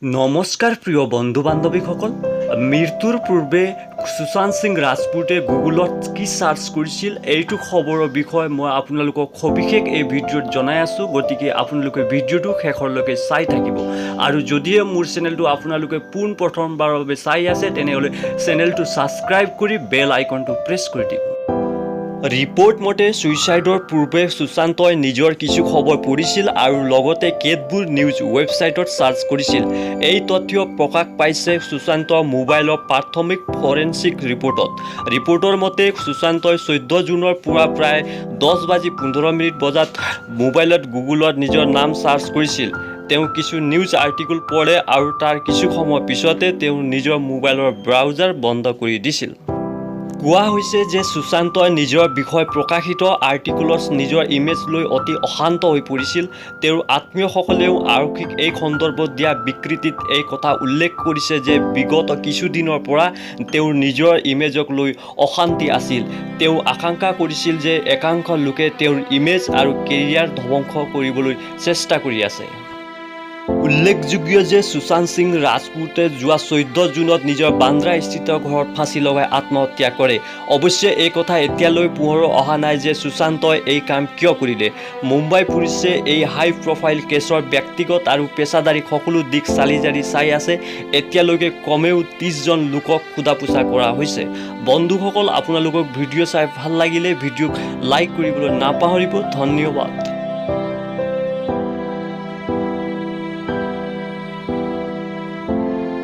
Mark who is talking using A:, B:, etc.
A: নমস্কাৰ প্ৰিয় বন্ধু বান্ধৱীসকল, মৃত্যুৰ পূৰ্বে সুশান্ত সিং ৰাজপুতে গুগলত কি চাৰ্চ কৰিছিল এইটো খবৰৰ বিষয়ে মই আপোনালোকক সবিশেষ এই ভিডিঅ'ত জনাই আছোঁ। গতিকে আপোনালোকে ভিডিঅ'টো শেষলৈকে চাই থাকিব। আৰু যদিহে মোৰ চেনেলটো আপোনালোকে পোনপ্ৰথমবাৰৰ বাবে চাই আছে তেনেহ'লে চেনেলটো ছাবস্ক্ৰাইব কৰি বেল আইকনটো প্ৰেছ কৰি দিব। ৰিপৰ্ট মতে ছুইচাইডৰ পূৰ্বে সুশান্তই নিজৰ কিছু খবৰ পঢ়িছিল আৰু লগতে কেতবোৰ নিউজ ৱেবছাইটত চাৰ্চ কৰিছিল। এই তথ্য প্ৰকাশ পাইছে সুশান্তৰ মোবাইলৰ প্ৰাথমিক ফৰেনচিক ৰিপৰ্টত। ৰিপৰ্টৰ মতে সুশান্তই 14 জুনৰ পুৱা প্ৰায় 10:15 বজাত মোবাইলত গুগলত নিজৰ নাম চাৰ্চ কৰিছিল। তেওঁ কিছু নিউজ আৰ্টিকল পঢ়ে আৰু তাৰ কিছু সময় পিছতে তেওঁ নিজৰ মোবাইলৰ ব্ৰাউজাৰ বন্ধ কৰি দিছিল। কোৱা হৈছে যে সুশান্তই নিজৰ বিষয়ে প্ৰকাশিত আৰ্টিকলত নিজৰ ইমেজ লৈ অতি অশান্ত হৈ পৰিছিল। তেওঁৰ আত্মীয়সকলেও আৰক্ষীক এই সন্দৰ্ভত দিয়া বিবৃতিত এই কথা উল্লেখ কৰিছে যে বিগত কিছুদিনৰ পৰা তেওঁৰ নিজৰ ইমেজক লৈ অশান্তি আছিল। তেওঁ আশংকা কৰিছিল যে একাংশ লোকে তেওঁৰ ইমেজ আৰু কেৰিয়াৰ ধ্বংস কৰিবলৈ চেষ্টা কৰি আছে। উল্লেখযোগ্য যে সুশান্ত সিং ৰাজপুতে যোৱা 14 জুনত নিজৰ বান্দ্ৰাস্থিত ঘৰত ফাঁচি লগাই আত্মহত্যা কৰে। অৱশ্যে এই কথা এতিয়ালৈ পোহৰ অহা নাই যে সুশান্তই এই কাম কিয় কৰিলে। মুম্বাই পুলিচে এই হাই প্ৰফাইল কেছৰ ব্যক্তিগত আৰু পেছাদাৰী সকলো দিশ চালি জাৰি চাই আছে। এতিয়ালৈকে কমেও 30জন লোকক সোধা-পোছা কৰা হৈছে। বন্ধুসকল, আপোনালোকক ভিডিঅ' চাই ভাল লাগিলে ভিডিঅ'ক লাইক কৰিবলৈ নাপাহৰিব। ধন্যবাদ।